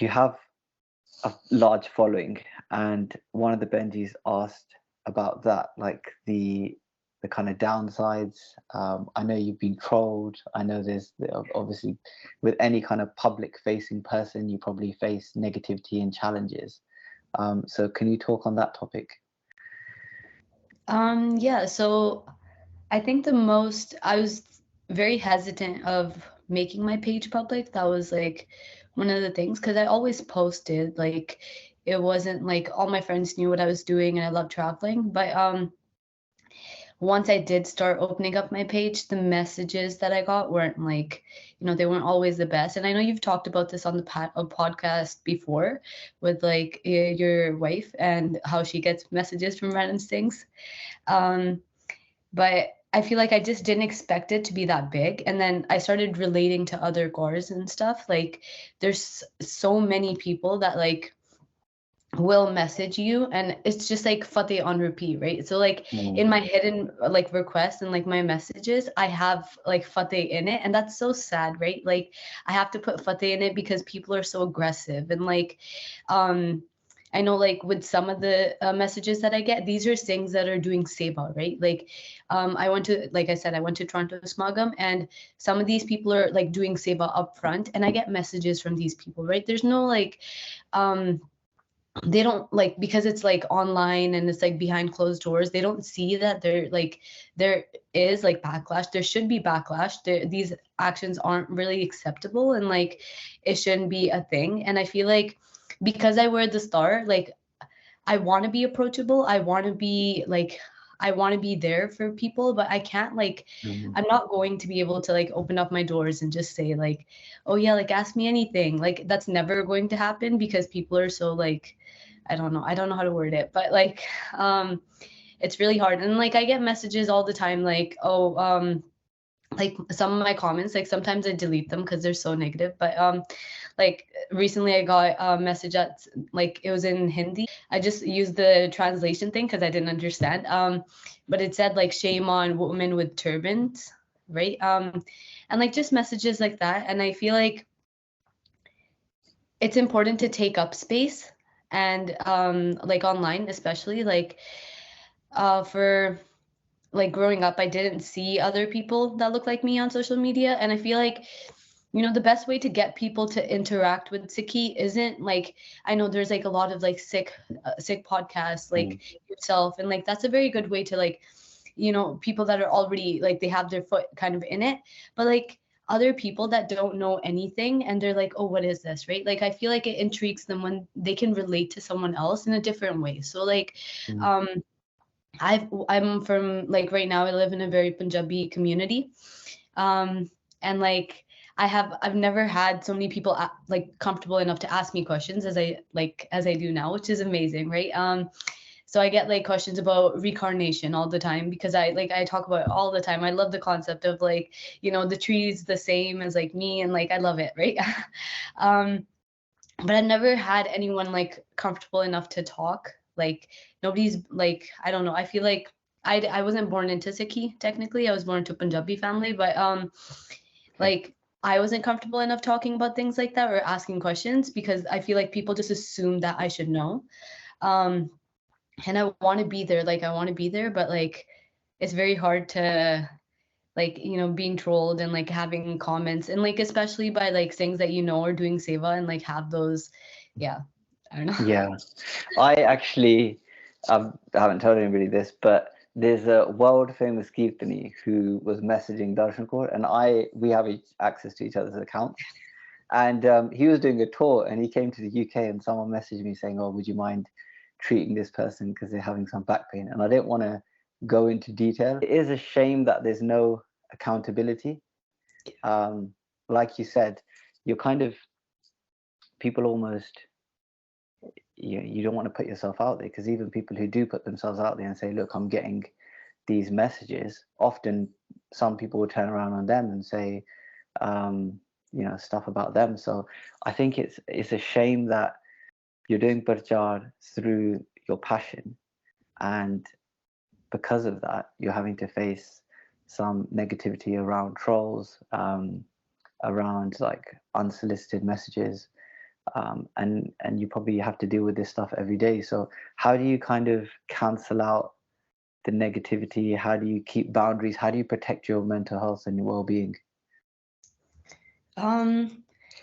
you have a large following, and one of the Benjis asked about that, like the kind of downsides. I know you've been trolled. I know obviously with any kind of public facing person, you probably face negativity and challenges. So can you talk on that topic? Yeah, so I think I was very hesitant of making my page public. That was like one of the things, because I always posted, like it wasn't like all my friends knew what I was doing and I love traveling. But once I did start opening up my page, the messages that I got weren't like, they weren't always the best. And I know you've talked about this on the podcast before with like your wife and how she gets messages from random things. Um, but I feel like I just didn't expect it to be that big. And then I started relating to other gores and stuff. Like there's so many people that like will message you and it's just like Fateh on repeat, right? So like Mm. in my hidden like requests and like my messages, I have like Fateh in it, and that's so sad, right? Like I have to put Fateh in it because people are so aggressive and like um I know like with some of the messages that I get, these are things that are doing Seva, right? Like I went to, like I said, I went to Toronto Smagam, and some of these people are like doing Seva up front, and I get messages from these people, right? There's no like um they don't like, because it's like online and it's like behind closed doors, they don't see that there is like backlash. There should be backlash. These actions aren't really acceptable, and like it shouldn't be a thing. And I feel like because I wear the star, like I want to be approachable, I want to be there for people, but I can't like Mm. I'm not going to be able to like open up my doors and just say like, oh yeah, like ask me anything. Like that's never going to happen because people are so like, I don't know how to word it, but like it's really hard. And like I get messages all the time like, oh like some of my comments, like sometimes I delete them because they're so negative. But like recently I got a message that like it was in Hindi. I just used the translation thing because I didn't understand. But it said like shame on women with turbans, right? And like just messages like that. And I feel like it's important to take up space, and like online especially, like for like growing up, I didn't see other people that look like me on social media. And I feel like, the best way to get people to interact with Sikhi isn't like, I know there's like a lot of like sick podcasts like Mm. yourself. And like, that's a very good way to like, people that are already like, they have their foot kind of in it. But like, other people that don't know anything and they're like, oh, what is this, right? Like I feel like it intrigues them when they can relate to someone else in a different way. So like Mm. um I'm from like right now I live in a very Punjabi community. Um and like I've never had so many people like comfortable enough to ask me questions as I do now, which is amazing, right? So I get like questions about reincarnation all the time because I talk about it all the time. I love the concept of like, the tree's the same as like me, and like I love it, right? um but I've never had anyone like comfortable enough to talk. Like nobody's like, I don't know. I feel like I wasn't born into Sikhi technically. I was born into a Punjabi family, but Okay. like I wasn't comfortable enough talking about things like that or asking questions because I feel like people just assume that I should know. Um and I want to be there, like I want to be there, but like it's very hard to like being trolled and like having comments and like especially by like things that are doing seva and like have those, yeah, I don't know. Yeah, I actually I haven't told anybody this, but there's a world famous Kirtani who was messaging Darshan Kaur, and we have access to each other's accounts. And he was doing a tour, and he came to the UK, and someone messaged me saying, "Oh, would you mind treating this person because they're having some back pain?" And I didn't want to go into detail. It is a shame that there's no accountability. Um, like you said, you're kind of people almost you don't want to put yourself out there because even people who do put themselves out there and say, "Look, I'm getting these messages," often some people will turn around on them and say, um, stuff about them. So I think it's a shame that you're doing parchar through your passion, and because of that, you're having to face some negativity around trolls, around like unsolicited messages. and you probably have to deal with this stuff every day. So how do you kind of cancel out the negativity? How do you keep boundaries? How do you protect your mental health and your well-being?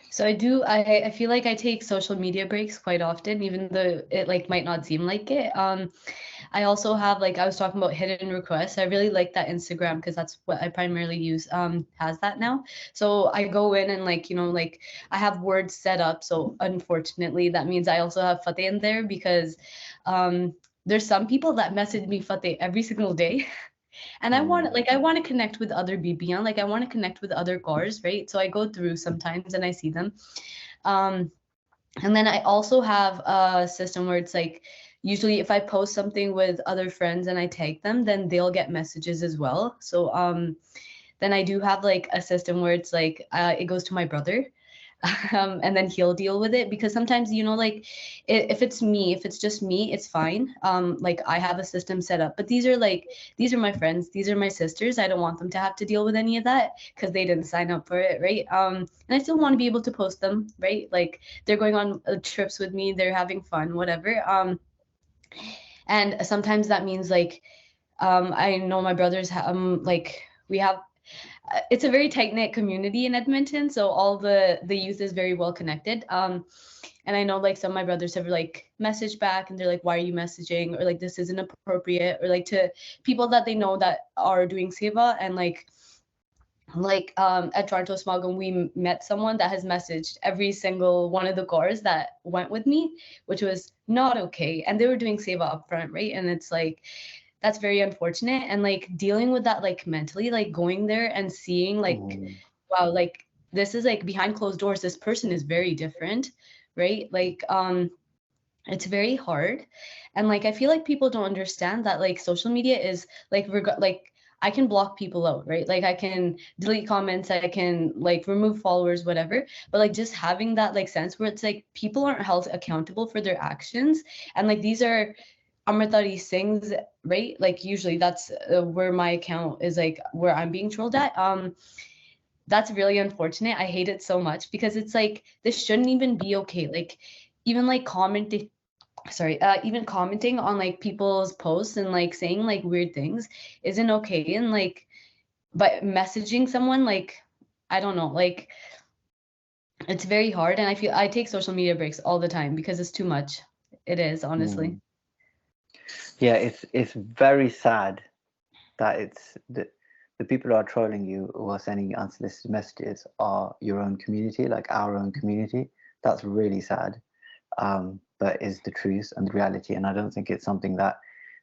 So I feel like I take social media breaks quite often, even though it like might not seem like it. I also have, like I was talking about, hidden requests. I really like that Instagram, because that's what I primarily use, has that now. So I go in and, like, like I have words set up. So unfortunately that means I also have Fateh in there, because there's some people that message me Fateh every single day. And I want to connect with other BBN, like I want to connect with other cars, right? So I go through sometimes and I see them. Um, and then I also have a system where it's like, usually if I post something with other friends and I tag them, then they'll get messages as well. So then I do have like a system where it's like it goes to my brother. And then he'll deal with it, because sometimes, like if it's me, if it's just me, it's fine. Like I have a system set up, but these are my friends, these are my sisters. I don't want them to have to deal with any of that, because they didn't sign up for it, right? And I still want to be able to post them, right? Like they're going on trips with me, they're having fun, whatever. And sometimes that means like I know my brothers like we have it's a very tight knit community in Edmonton, so all the youth is very well connected. And I know like some of my brothers have like messaged back and they're like, "Why are you messaging?" or like, "This isn't appropriate," or like to people that they know that are doing seva. And at Toronto Smogon, we met someone that has messaged every single one of the cars that went with me, which was not okay. And they were doing seva up front, right? And it's like, that's very unfortunate. And like dealing with that, like mentally, like going there and seeing like, wow, like this is like behind closed doors, this person is very different, right? Like it's very hard. And like I feel like people don't understand that like social media is like like I can block people out, right? Like I can delete comments, I can like remove followers, whatever. But like just having that like sense where it's like people aren't held accountable for their actions. And like these are Amritari Singh's, right? Like usually that's where my account is, like where I'm being trolled at. That's really unfortunate. I hate it so much, because it's like this shouldn't even be okay. Like even like commenting, even commenting on like people's posts and like saying like weird things isn't okay. And like, but messaging someone, like I don't know, like it's very hard. And I feel I take social media breaks all the time because it's too much. It is, honestly. Yeah, it's very sad that the people who are trolling you or are sending unsolicited messages are your own community, like our own community. That's really sad, but is the truth and the reality. And I don't think it's something that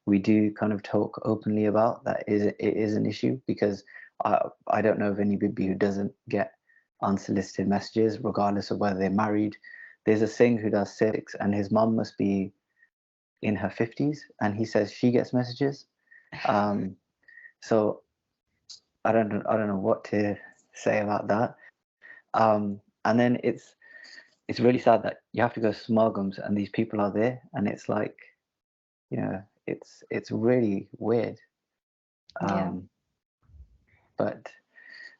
we do kind of talk openly about. It is an issue, because I don't know of any Bibi who doesn't get unsolicited messages, regardless of whether they're married. There's a Singh who does civics, and his mum must be in her 50s, and he says she gets messages. So I don't know what to say about that. And then it's really sad that you have to go to Smargums and these people are there, and it's like, it's really weird. But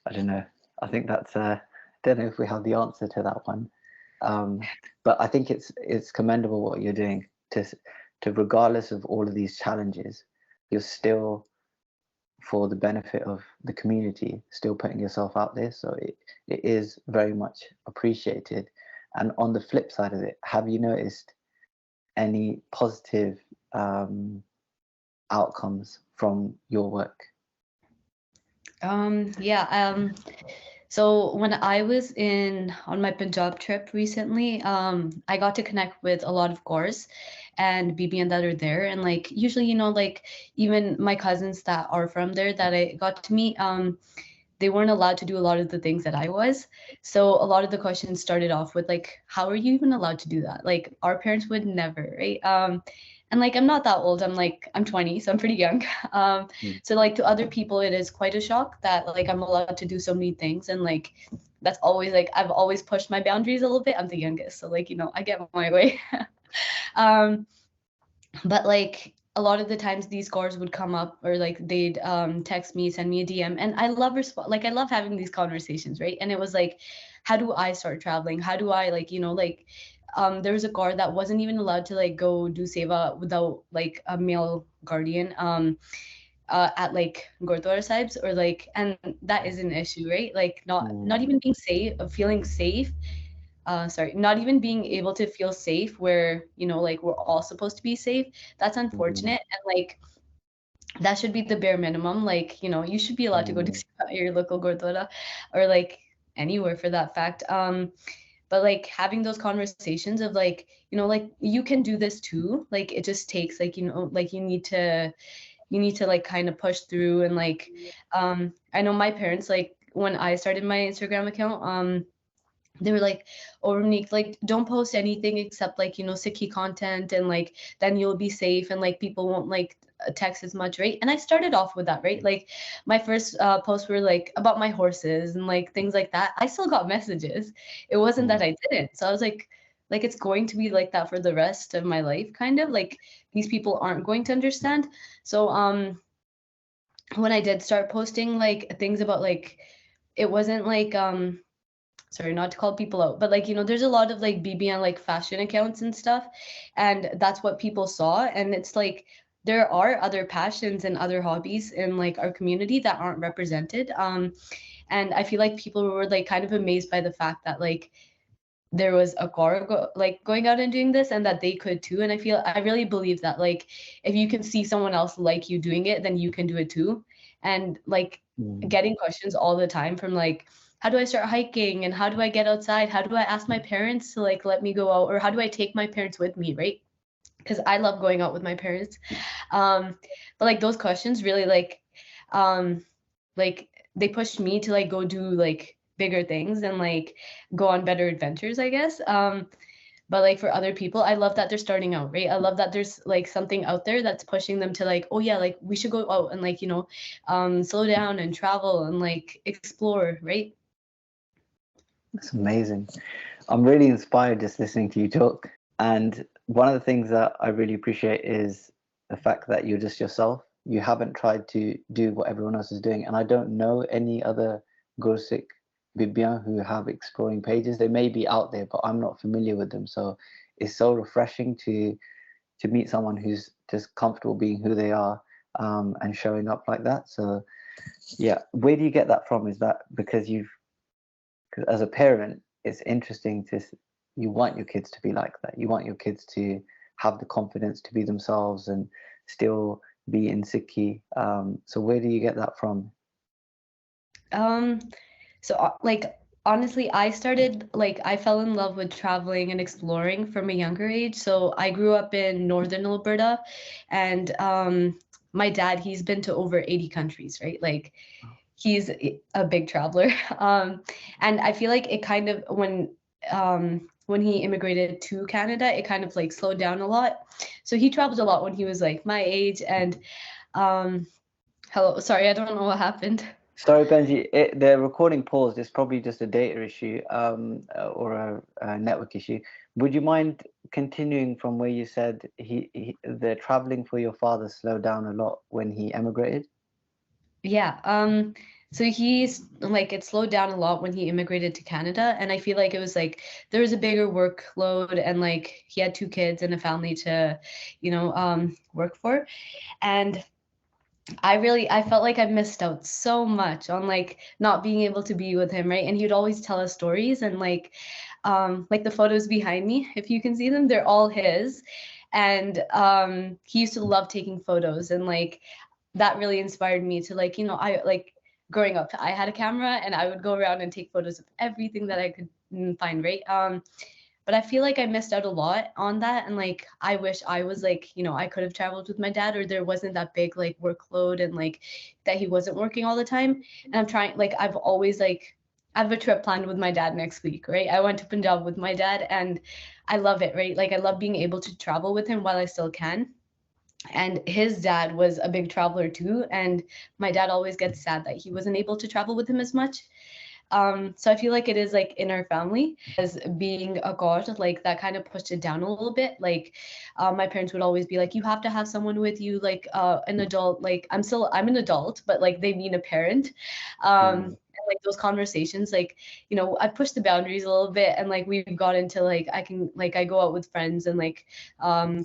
I don't know. I think that's don't know if we have the answer to that one. But I think it's commendable what you're doing to regardless of all of these challenges, you're still, for the benefit of the community, still putting yourself out there. So it is very much appreciated. And on the flip side of it, have you noticed any positive outcomes from your work? So when I was on my Punjab trip recently, I got to connect with a lot of Gors and BBN that are there. And like usually, like even my cousins that are from there that I got to meet, they weren't allowed to do a lot of the things that I was. So a lot of the questions started off with like, how are you even allowed to do that? Like our parents would never, right? And like I'm not that old. I'm 20, so I'm pretty young. So like to other people, it is quite a shock that like I'm allowed to do so many things. And like that's always like I've always pushed my boundaries a little bit. I'm the youngest, so like I get my way. But like a lot of the times these scores would come up, or like they'd text me, send me a DM, and I love I love having these conversations, right? And it was like, how do I start traveling? How do I like there was a Kaur that wasn't even allowed to like go do seva without like a male guardian at like Gurdwara sahibs, or like, and that is an issue, right? Like not even being safe, feeling safe, sorry, not even being able to feel safe where, you know, like we're all supposed to be safe. That's unfortunate. And like that should be the bare minimum. Like, you know, you should be allowed to go to your local Gurdwara, or like anywhere for that fact. But like having those conversations of like, you know, like you can do this too. Like it just takes like, you know, like you need to like kind of push through. And like I know my parents, like when I started my Instagram account, they were like, oh Ramnik, like don't post anything except like, you know, Sikhi content, and like then you'll be safe, and like people won't like text as much, right? And I started off with that, right? Like my first posts were like about my horses and like things like that. I still got messages. It wasn't that I didn't. So I was like it's going to be like that for the rest of my life, kind of like these people aren't going to understand. So when I did start posting like things about like, it wasn't like sorry, not to call people out, but like, you know, there's a lot of like BBN like fashion accounts and stuff, and that's what people saw. And it's like there are other passions and other hobbies in like our community that aren't represented. And I feel like people were like kind of amazed by the fact that like there was a car like going out and doing this, and that they could too. And I really believe that like if you can see someone else like you doing it, then you can do it too. And like getting questions all the time from like, how do I start hiking, and how do I get outside, how do I ask my parents to like let me go out, or how do I take my parents with me, right? Because I love going out with my parents. But like those questions really um like they pushed me to like go do like bigger things and like go on better adventures, I guess. But like for other people, I love that they're starting out, right? I love that there's like something out there that's pushing them to like, oh yeah, like we should go out and like, you know, slow down and travel and like explore, right? That's amazing. I'm really inspired just listening to you talk. And one of the things that I really appreciate is the fact that you're just yourself. You haven't tried to do what everyone else is doing. And I don't know any other Gursikh Bibiyan who have exploring pages. They may be out there, but I'm not familiar with them. So it's so refreshing to meet someone who's just comfortable being who they are, and showing up like that. So yeah, where do you get that from? Is that because as a parent, it's interesting you want your kids to be like that. You want your kids to have the confidence to be themselves and still be in Sikhi. So where do you get that from? So like honestly, I started like I fell in love with traveling and exploring from a younger age. So I grew up in northern Alberta, and my dad, he's been to over 80 countries, right? Like he's a big traveler. And I feel like it kind of when he immigrated to Canada, it kind of like slowed down a lot. So he traveled a lot when he was like my age. And hello, sorry, I don't know what happened. Sorry, Benji, the recording paused. It's probably just a data issue, or a network issue. Would you mind continuing from where you said the traveling for your father slowed down a lot when he emigrated? Yeah. So he's like it slowed down a lot when he immigrated to Canada, and I feel like it was like there was a bigger workload, and like he had 2 kids and a family to, you know, work for. And I felt like I missed out so much on like not being able to be with him, right? And he would always tell us stories, and like the photos behind me, if you can see them, they're all his. And he used to love taking photos, and like that really inspired me to like, you know, I like growing up, I had a camera and I would go around and take photos of everything that I could find, right? But I feel like I missed out a lot on that. And like, I wish I was like, you know, I could have traveled with my dad, or there wasn't that big like workload, and like that he wasn't working all the time. And I'm trying, like, I've always like, I have a trip planned with my dad next week, right? I went to Punjab with my dad, and I love it, right? Like, I love being able to travel with him while I still can. And his dad was a big traveler too. And my dad always gets sad that he wasn't able to travel with him as much. So I feel like it is like in our family as being a god, like that kind of pushed it down a little bit. Like my parents would always be like, you have to have someone with you, like an adult. Like I'm an adult, but like they mean a parent. like those conversations, like, you know, I pushed the boundaries a little bit, and like we've got into like I go out with friends and like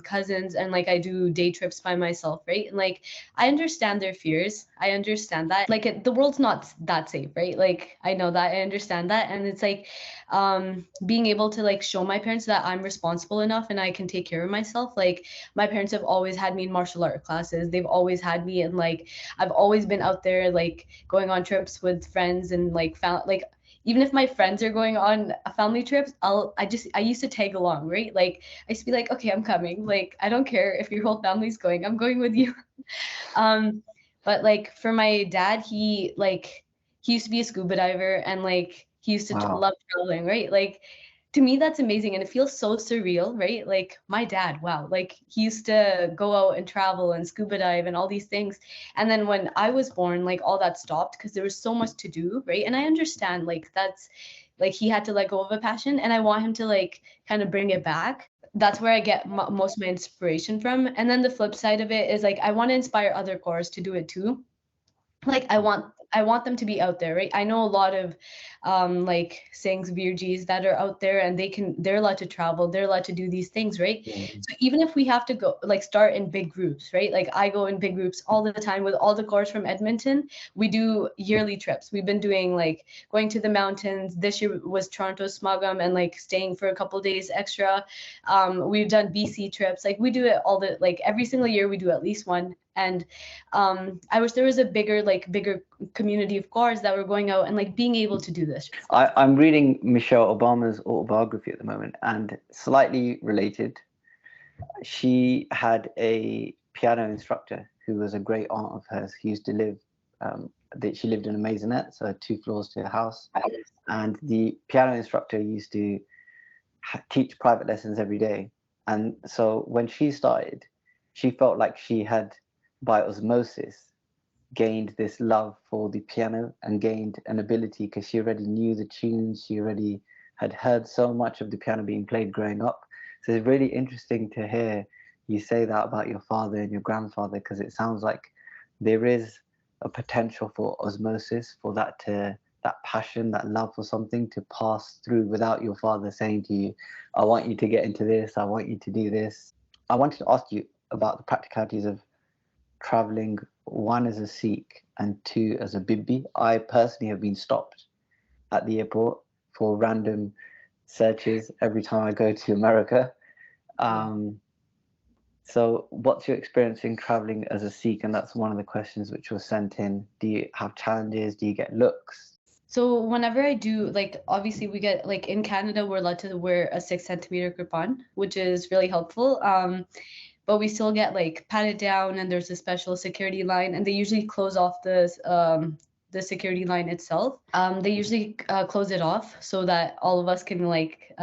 cousins, and like I do day trips by myself, right? And like I understand their fears. I understand that. Like the world's not that safe, right? Like I know that, I understand that. And it's like being able to like show my parents that I'm responsible enough and I can take care of myself. Like my parents have always had me in martial art classes. They've always had me, and like I've always been out there like going on trips with friends, and like found like even if my friends are going on family trips, I used to tag along, right? Like I used to be like, okay, I'm coming. Like I don't care if your whole family's going, I'm going with you. But like for my dad, he used to be a scuba diver, and like he used to Wow. love traveling, right? Like to me that's amazing, and it feels so surreal, right? Like my dad, wow, like he used to go out and travel and scuba dive and all these things. And then when I was born, like all that stopped because there was so much to do, right? And I understand like that's like he had to let go of a passion, and I want him to like kind of bring it back. That's where I get most of my inspiration from. And then the flip side of it is like I want to inspire other chorus to do it too. Like I want them to be out there, right? I know a lot of like Singhs, Virgis that are out there, and they're allowed to travel, they're allowed to do these things, right? Mm. So even if we have to go like start in big groups, right? Like I go in big groups all the time with all the chorus from Edmonton. We do yearly trips. We've been doing like going to the mountains. This year was Toronto Smugum, and like staying for a couple days extra. We've done BC trips. Like we do it all the like every single year we do at least one. And I wish there was a bigger community of cars that were going out and like being able to do this. I'm reading Michelle Obama's autobiography at the moment, and slightly related, she had a piano instructor who was a great aunt of hers. He used to live, she lived in a maisonette, so 2 floors to her house. And the piano instructor used to teach private lessons every day. And so when she started, she felt like she had, by osmosis, gained this love for the piano and gained an ability because she already knew the tunes. She already had heard so much of the piano being played growing up. So it's really interesting to hear you say that about your father and your grandfather, because it sounds like there is a potential for osmosis, for that passion, that love for something to pass through without your father saying to you, I want you to get into this, I want you to do this. I wanted to ask you about the practicalities of traveling, one as a Sikh and two as a Bibbi. I personally have been stopped at the airport for random searches every time I go to America. So what's your experience in traveling as a Sikh? And that's one of the questions which was sent in. Do you have challenges? Do you get looks? So whenever I do, like obviously we get like in Canada, we're allowed to wear a 6 centimeter clip-on, which is really helpful. But we still get like patted down, and there's a special security line, and they usually close off the security line itself. They usually close it off so that all of us can like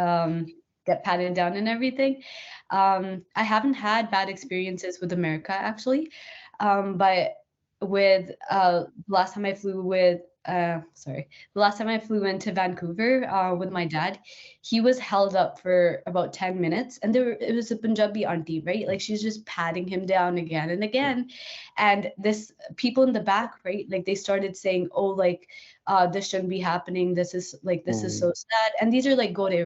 get patted down and everything. I haven't had bad experiences with America actually, but with last time I flew with sorry, the last time I flew into Vancouver with my dad, he was held up for about 10 minutes, and it was a Punjabi auntie, right? Like she's just patting him down again and again. And this people in the back, right? Like they started saying, oh, like this shouldn't be happening. This is so sad. And these are like go to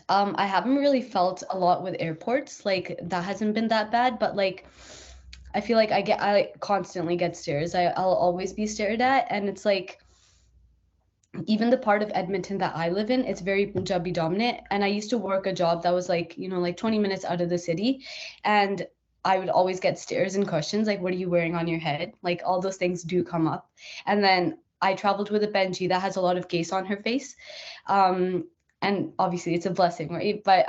I haven't really felt a lot with airports. Like that hasn't been that bad, but like I feel like I constantly get stares. I'll always be stared at, and it's like even the part of Edmonton that I live in, it's very Punjabi dominant. And I used to work a job that was like, you know, like 20 minutes out of the city. And I would always get stares and questions like, what are you wearing on your head? Like all those things do come up. And then I traveled with a Benji that has a lot of gaze on her face. And obviously it's a blessing, right? But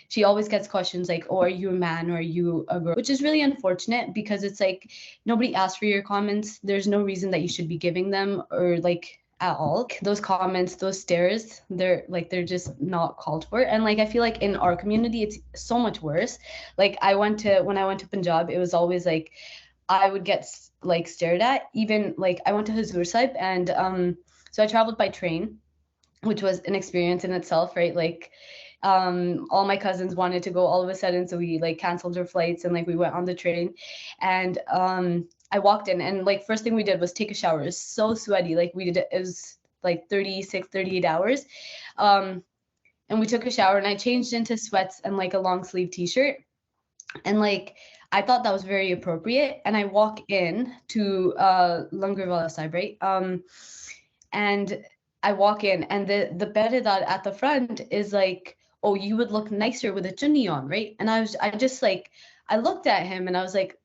she always gets questions like, oh, are you a man or are you a girl? Which is really unfortunate because it's like nobody asked for your comments. There's no reason that you should be giving them or like at all. Those comments, those stares, they're just not called for. And like I feel like in our community it's so much worse. Like when I went to Punjab, it was always like I would get like stared at. Even like I went to Hazur Sahib, and so I traveled by train, which was an experience in itself, right? Like all my cousins wanted to go all of a sudden, so we like canceled our flights and like we went on the train. And I walked in, and like first thing we did was take a shower. It was so sweaty. Like it was like 36, 38 hours. And we took a shower and I changed into sweats and like a long sleeve t-shirt. And like I thought that was very appropriate. And I walk in to Langerwala Sahib, right? And I walk in and the peredar at the front is like, oh, you would look nicer with a chunni on, right? And I just like, I looked at him and I was like,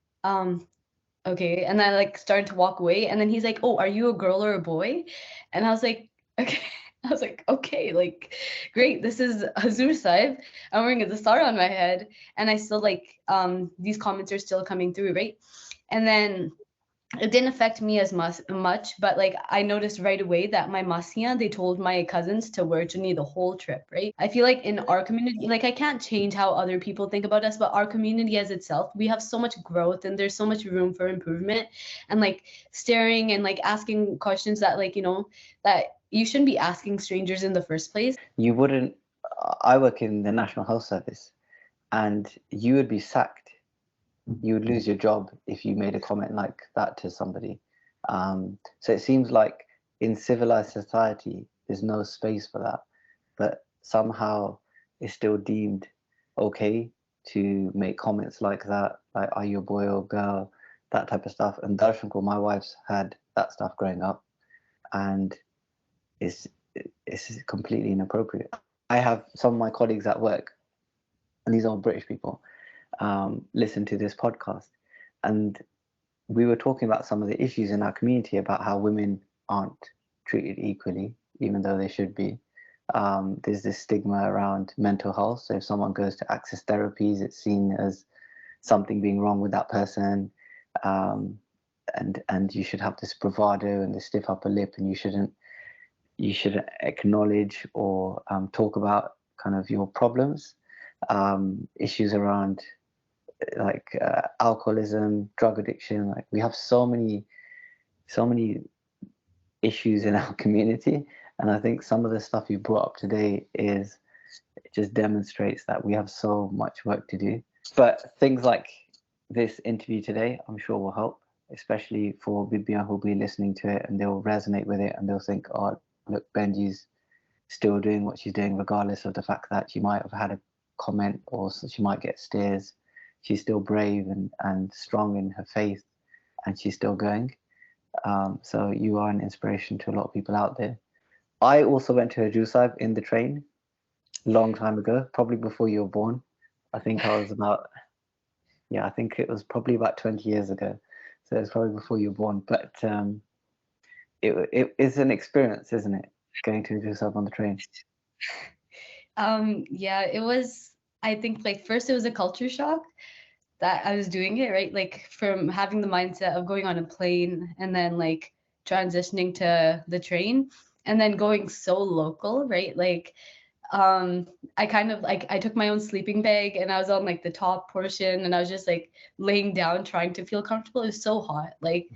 okay. And I like started to walk away. And then he's like, oh, are you a girl or a boy? And I was like, okay. I was like, okay, like, great. This is Hazur Sahib. I'm wearing a dastar on my head. And I still like, these comments are still coming through, right? And then it didn't affect me as much, but like I noticed right away that my masiyan, they told my cousins to wear chunni the whole trip, right? I feel like in our community, like I can't change how other people think about us, but our community as itself, we have so much growth and there's so much room for improvement, and like staring and like asking questions that like, you know, that you shouldn't be asking strangers in the first place. You wouldn't. I work in the National Health Service, and you would be sacked. You would lose your job if you made a comment like that to somebody. So it seems like in civilized society, there's no space for that, but somehow it's still deemed okay to make comments like that, like "Are you a boy or girl?" that type of stuff. And Darshan, my wife's had that stuff growing up, and it's completely inappropriate. I have some of my colleagues at work, and these are British people, listen to this podcast, and we were talking about some of the issues in our community about how women aren't treated equally, even though they should be. There's this stigma around mental health. So if someone goes to access therapies, it's seen as something being wrong with that person, and you should have this bravado and this stiff upper lip, and you shouldn't acknowledge or talk about kind of your problems. Issues around like alcoholism, drug addiction. Like we have so many issues in our community, and I think some of the stuff you brought up today it just demonstrates that we have so much work to do. But things like this interview today, I'm sure will help, especially for Bibian who'll be listening to it and they'll resonate with it and they'll think, oh, look, Benji's still doing what she's doing, regardless of the fact that she might have had a comment or she might get stares. She's still brave and strong in her faith, and she's still going. So you are an inspiration to a lot of people out there. I also went to Hajur Sahib in the train a long time ago, probably before you were born. I think I was I think it was probably about 20 years ago. So it's probably before you were born. But it is an experience, isn't it? Going to Hajur Sahib on the train. Yeah, it was, I think like first it was a culture shock that I was doing it, right? Like from having the mindset of going on a plane and then like transitioning to the train and then going so local, right? Like I kind of like I took my own sleeping bag and I was on like the top portion and I was just like laying down trying to feel comfortable. It was so hot. Like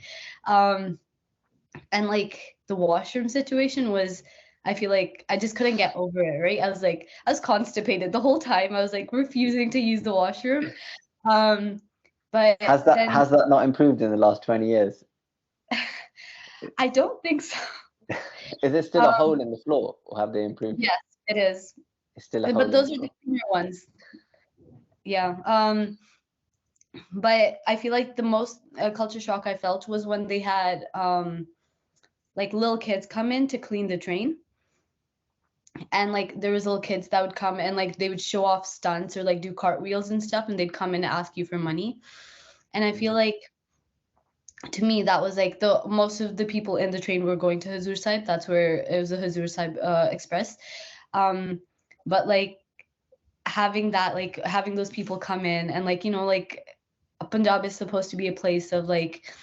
and like the washroom situation was, I feel like I just couldn't get over it, right? I was constipated the whole time. I was like refusing to use the washroom. But has that not improved in the last 20 years? I don't think so. Is it still a hole in the floor, or have they improved? Yes, it is. It's still a hole. But those are the cleaner ones. Yeah. But I feel like the most culture shock I felt was when they had like little kids come in to clean the train. And like there was little kids that would come and like they would show off stunts or like do cartwheels and stuff, and they'd come in and ask you for money. And I feel like to me that was like the most of the people in the train were going to Hajur Sahib. That's where it was a Hajur Sahib Express. But like having those people come in and like, you know, like Punjab is supposed to be a place of like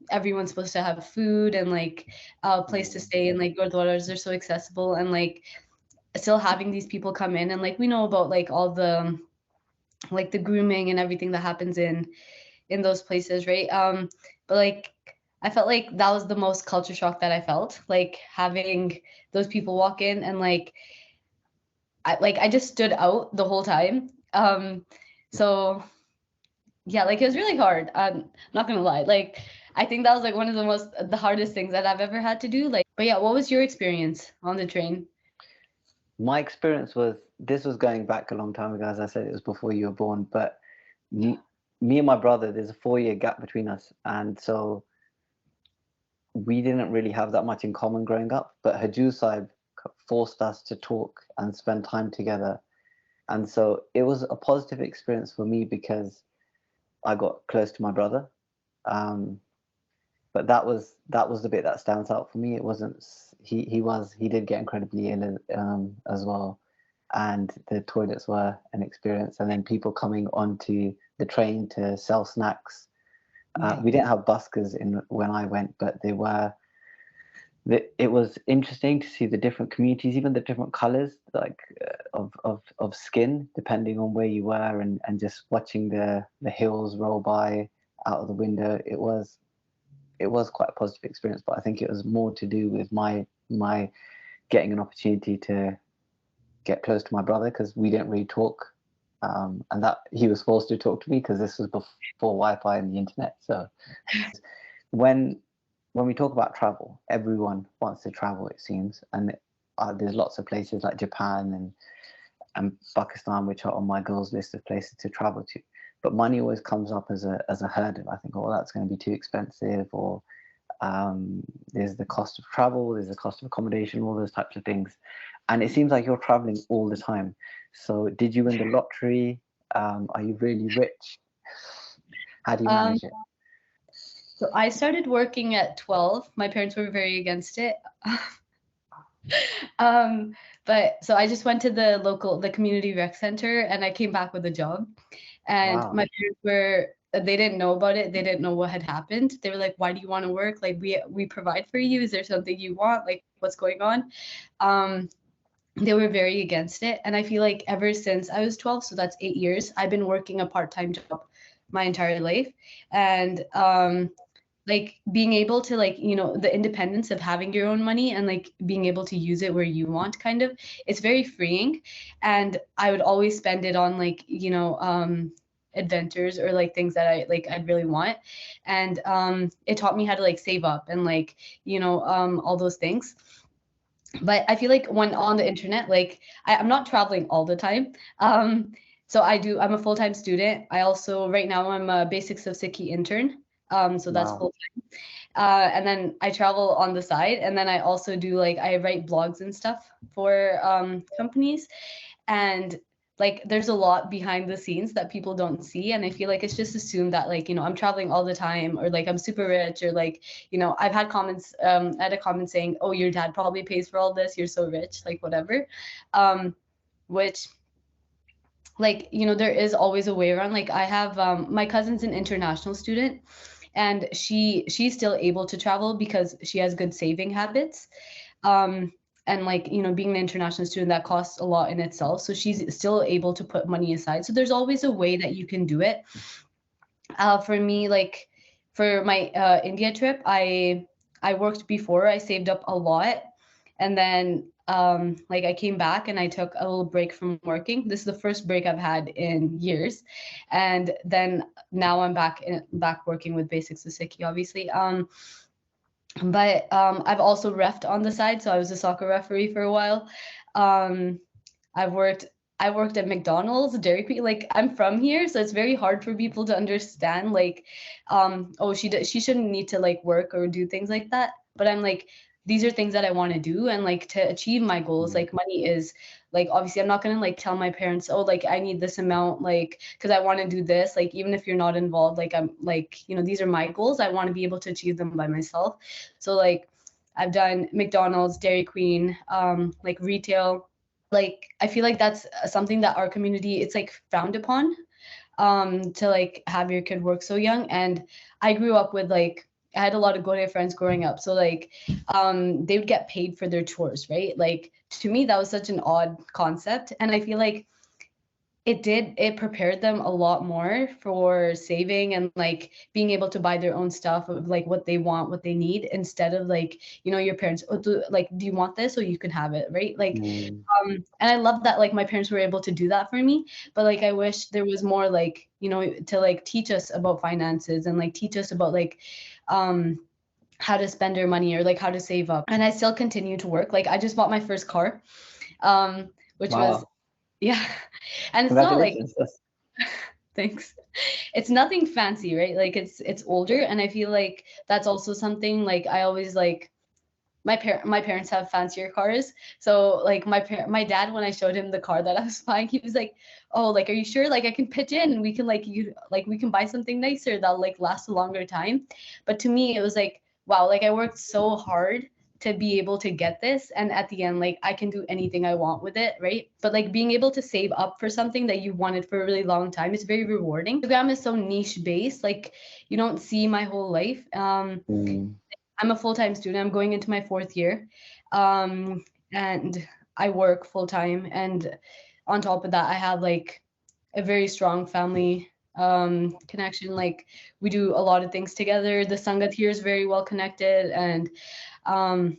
everyone's supposed to have food and like a place to stay, and like gurdwaras are so accessible, and like still having these people come in and like we know about like all the like the grooming and everything that happens in those places, right? But like I felt like that was the most culture shock that I felt, like having those people walk in and like I just stood out the whole time. So yeah, like it was really hard. I'm not gonna lie. Like I think that was like one of the hardest things that I've ever had to do. Like, but yeah, what was your experience on the train? My experience was, this was going back a long time ago. As I said, it was before you were born. But me and my brother, there's a 4 year gap between us, and so we didn't really have that much in common growing up. But Hajur Sahib forced us to talk and spend time together, and so it was a positive experience for me because I got close to my brother. Um, but that was the bit that stands out for me. It wasn't, he did get incredibly ill as well, and the toilets were an experience. And then people coming onto the train to sell snacks. We didn't have buskers in when I went, but they were. It was interesting to see the different communities, even the different colors, like of skin, depending on where you were, and just watching the hills roll by out of the window. It was quite a positive experience, but I think it was more to do with my getting an opportunity to get close to my brother, because we didn't really talk, and that he was forced to talk to me because this was before Wi-Fi and the internet. So when we talk about travel, everyone wants to travel, it seems, and there's lots of places like Japan and Pakistan which are on my goals list of places to travel to. But money always comes up as a hurdle. I think, oh, that's going to be too expensive, or there's the cost of travel, there's the cost of accommodation, all those types of things. And it seems like you're traveling all the time. So did you win the lottery? Are you really rich? How do you Um, manage it? so I started working at 12. My parents were very against it. um, but so I just went to the community rec center and I came back with a job. And Wow. my parents they didn't know about it. They didn't know what had happened. They were like, "Why do you want to work? Like we provide for you. Is there something you want? Like what's going on?" Um, they were very against it. And I feel like ever since I was 12, so that's 8 years, I've been working a part-time job my entire life. And like being able to like, the independence of having your own money and like being able to use it where you want, kind of, it's very freeing. And I would always spend it on like, adventures or like things that I'd really want. And it taught me how to like save up and like, all those things. But I feel like when on the internet, like I'm not traveling all the time. So I'm a full-time student. I also, right now, I'm a Basics of Sikhi intern. So that's Wow. full time. And then I travel on the side. And then I also do like, I write blogs and stuff for companies. And like there's a lot behind the scenes that people don't see, and I feel like it's just assumed that like I'm traveling all the time, or like I'm super rich, or like I've had comments, I had a comment saying, oh, your dad probably pays for all this, you're so rich, like whatever. Which, like, there is always a way around. Like I have my cousin's an international student, and she's still able to travel because she has good saving habits. um and like being an international student, that costs a lot in itself, so she's still able to put money aside. So there's always a way that you can do it. For me, like for my India trip, I worked before, I saved up a lot, and then like I came back and I took a little break from working. This is the first break I've had in years, and then now I'm back working with Basics of Sikhi, obviously. But I've also refed on the side, so I was a soccer referee for a while. Um, I've worked I worked at McDonald's, Dairy Queen. Like I'm from here, so it's very hard for people to understand. Like, oh, she shouldn't need to like work or do things like that. But I'm like, these are things that I want to do, and like to achieve my goals. Mm. Like money is like, obviously I'm not gonna like tell my parents, oh, like I need this amount, like because I want to do this. Like even if you're not involved, like I'm like, these are my goals. I want to be able to achieve them by myself. So like I've done McDonald's, Dairy Queen, like retail. Like I feel like that's something that our community, it's like frowned upon, to like have your kid work so young. And I grew up with like, I had a lot of Gorea friends growing up, so like they would get paid for their chores, right? Like to me that was such an odd concept, and I feel like it prepared them a lot more for saving and like being able to buy their own stuff of like what they want, what they need, instead of like, your parents, oh, do you want this, or you can have it, right? Like, Mm, and I love that like my parents were able to do that for me. But like I wish there was more, like, to like teach us about finances and like teach us about like um how to spend our money or like how to save up. And I still continue to work. Like I just bought my first car, which was, wow. yeah. And it's not like, Congratulations. That's thanks. It's nothing fancy, right? Like it's older, and I feel like that's also something like I always like. My parents have fancier cars, so like my dad, when I showed him the car that I was buying, he was like, "Oh, like, are you sure? Like, I can pitch in, and we can like we can buy something nicer that'll like last a longer time." But to me, it was like, wow, like I worked so hard to be able to get this, and at the end, like I can do anything I want with it, right? But like being able to save up for something that you wanted for a really long time is very rewarding. Instagram is so niche based, like you don't see my whole life. mm, I'm a full-time student. I'm going into my fourth year. Um, and I work full time. And on top of that, I have like a very strong family connection. Like we do a lot of things together. The Sangat here is very well connected. And um,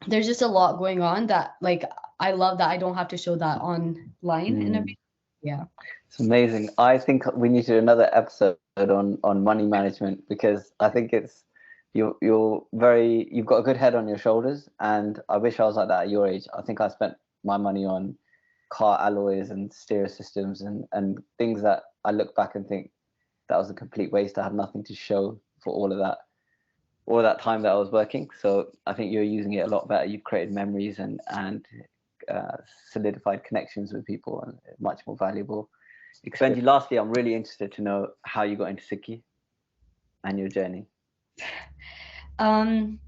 there's just a lot going on that like I love that I don't have to show that online and mm. everything. Yeah. It's amazing. I think we need to do another episode on money management, because I think it's you've got a good head on your shoulders, and I wish I was like that at your age. I think I spent my money on car alloys and stereo systems and things that I look back and think that was a complete waste. I have nothing to show for all of that time that I was working. So I think you're using it a lot better. You've created memories and solidified connections with people, and much more valuable. Benji, lastly, I'm really interested to know how you got into Sikhi and your journey. Um,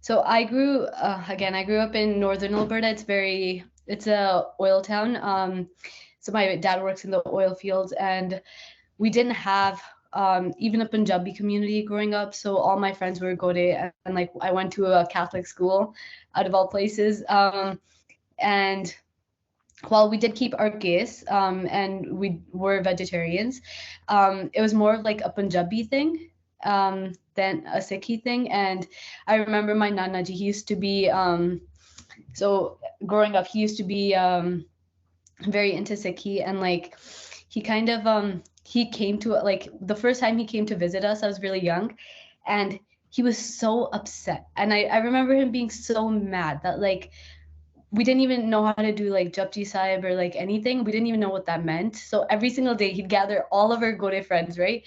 so I grew up in northern Alberta. It's a oil town. So my dad works in the oil fields, and we didn't have even a Punjabi community growing up. So all my friends were Gode, and like I went to a Catholic school, out of all places. And while we did keep our gaze, and we were vegetarians, it was more of like a Punjabi thing than a Sikhi thing. And I remember my Nana ji, he used to be, so growing up, he used to be very into Sikhi, and like he kind of, he came to, like the first time he came to visit us, I was really young, and he was so upset. And I remember him being so mad that like we didn't even know how to do like Japji Sahib or like anything. We didn't even know what that meant. So every single day he'd gather all of our Gode friends, right?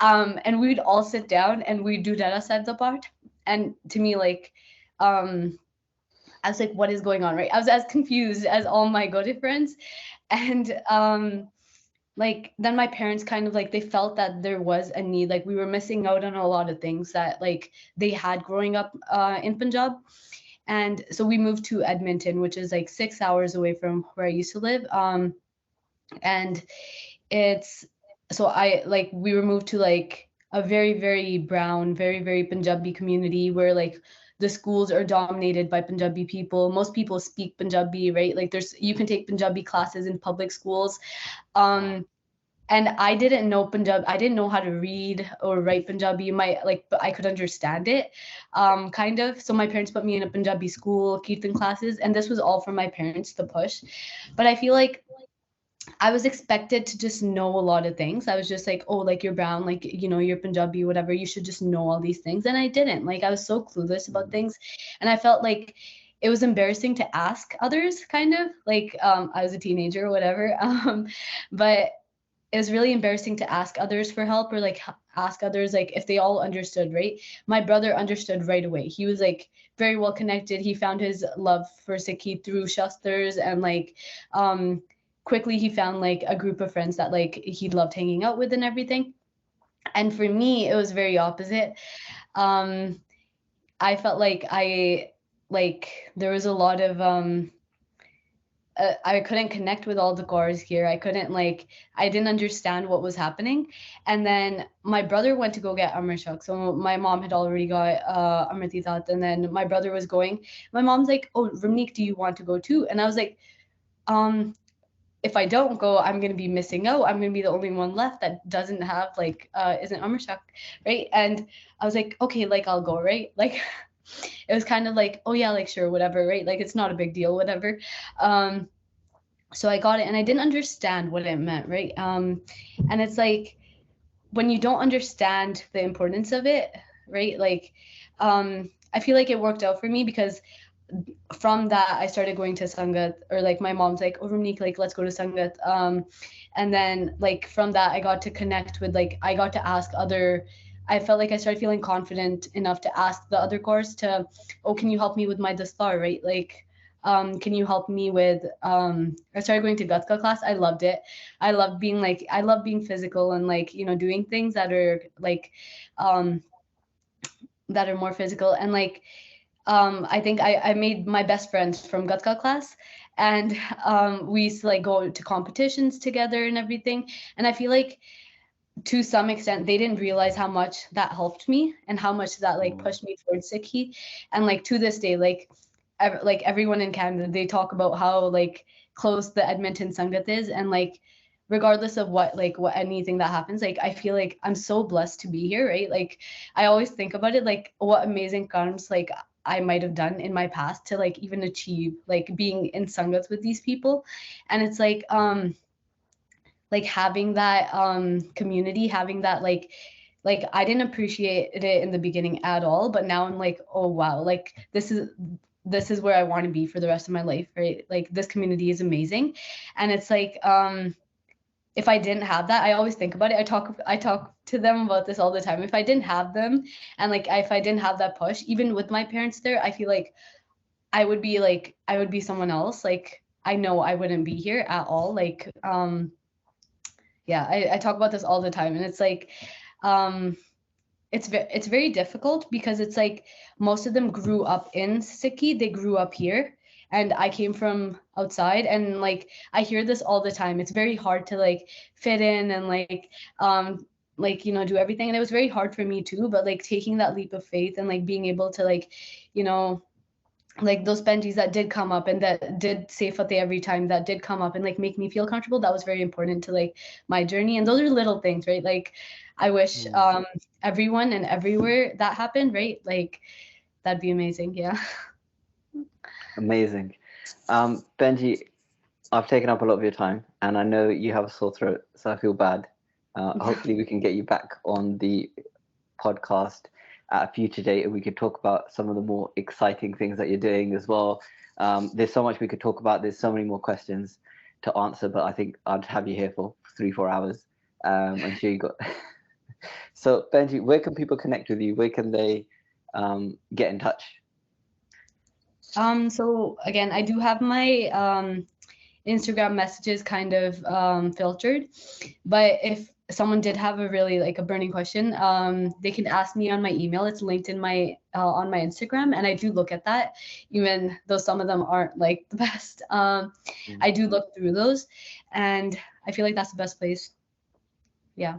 And we'd all sit down and we'd do Dara Sahib the part. And to me, like, I was like, what is going on, right? I was as confused as all my Gode friends. And like then my parents kind of like they felt that there was a need, like we were missing out on a lot of things that like they had growing up in Punjab. And so we moved to Edmonton, which is like 6 hours away from where I used to live. And it's so I like we were moved to like a very, very brown, very, very Punjabi community where like the schools are dominated by Punjabi people. Most people speak Punjabi, right? Like you can take Punjabi classes in public schools. Um, and I didn't know Punjab. I didn't know how to read or write Punjabi. But I could understand it, kind of. So my parents put me in a Punjabi school, Kirtan classes, and this was all from my parents to push. But I feel like I was expected to just know a lot of things. I was just like, oh, like you're brown, like you're Punjabi, whatever. You should just know all these things, and I didn't. Like I was so clueless about things, and I felt like it was embarrassing to ask others, kind of like I was a teenager or whatever. But it was really embarrassing to ask others for help or like ask others like if they all understood, right? My brother understood right away. He was like very well connected. He found his love for Sikhi through Shastras, and like quickly he found like a group of friends that like he loved hanging out with and everything. And for me, it was very opposite. Um I felt like there was a lot of I couldn't connect with all the cars here. I didn't understand what was happening. And then my brother went to go get Amar Shak. So my mom had already got Amriti Tat, and then my brother was going. My mom's like, oh, Ramnik, do you want to go too? And I was like, um, if I don't go, I'm gonna be missing out. I'm gonna be the only one left that doesn't have like isn't Amrshak, right? And I was like, okay, like I'll go, right? Like it was kind of like, oh yeah, like sure, whatever, right? Like it's not a big deal, whatever. So I got it, and I didn't understand what it meant, right? And it's like when you don't understand the importance of it, right? Like I feel like it worked out for me because from that I started going to Sangat, or like my mom's like, oh Ramnik, like let's go to Sangat. And then like from that I got to connect with, like I got to ask other, I felt like I started feeling confident enough to ask the other course to, oh, can you help me with my dastar, right? Like can you help me with I started going to Gatka class. I loved it. I love being physical and like, you know, doing things that are like um that are more physical. And like I think I made my best friends from Gatka class, and we used to like go to competitions together and everything. And I feel like to some extent they didn't realize how much that helped me and how much that like pushed me towards Sikhi. And like to this day, like like everyone in Canada, they talk about how like close the Edmonton Sangat is, and like regardless of what anything that happens, like I feel like I'm so blessed to be here, right? Like I always think about it, like what amazing karms like I might have done in my past to like even achieve like being in Sangats with these people. And it's like having that community, having that like I didn't appreciate it in the beginning at all, but now I'm like, oh wow, like this is where I want to be for the rest of my life, right? Like this community is amazing. And it's like if I didn't have that, I always think about it. I talk to them about this all the time. If I didn't have them, and like if I didn't have that push, even with my parents there, I feel like I would be someone else. Like I know I wouldn't be here at all. Like yeah, I talk about this all the time, and it's like um it's very difficult because it's like most of them grew up in Sikhi, they grew up here, and I came from outside. And like I hear this all the time, it's very hard to like fit in and like you know, do everything. And it was very hard for me too, but like taking that leap of faith and like being able to like, you know, like those Benjis that did come up and that did say Fateh every time, that did come up and like make me feel comfortable, that was very important to like my journey. And those are little things, right? Like I wish everyone and everywhere that happened, right? Like that'd be amazing. Yeah. Amazing. Benji, I've taken up a lot of your time, and I know you have a sore throat, so I feel bad. Hopefully we can get you back on the podcast at a future date, and we could talk about some of the more exciting things that you're doing as well. There's so much we could talk about. There's so many more questions to answer, but I think I'd have you here for 3-4 hours. I'm sure you got. So Benji, where can people connect with you? Where can they get in touch? So again, I do have my Instagram messages kind of filtered, but if someone did have a really like a burning question, they can ask me on my email. It's linked in my on my Instagram, and I do look at that, even though some of them aren't like the best. I do look through those, and I feel like that's the best place. Yeah.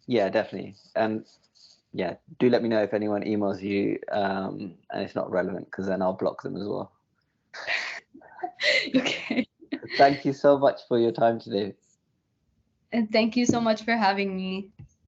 Yeah, definitely. And yeah, do let me know if anyone emails you and it's not relevant, because then I'll block them as well. Okay. Thank you so much for your time today. And thank you so much for having me.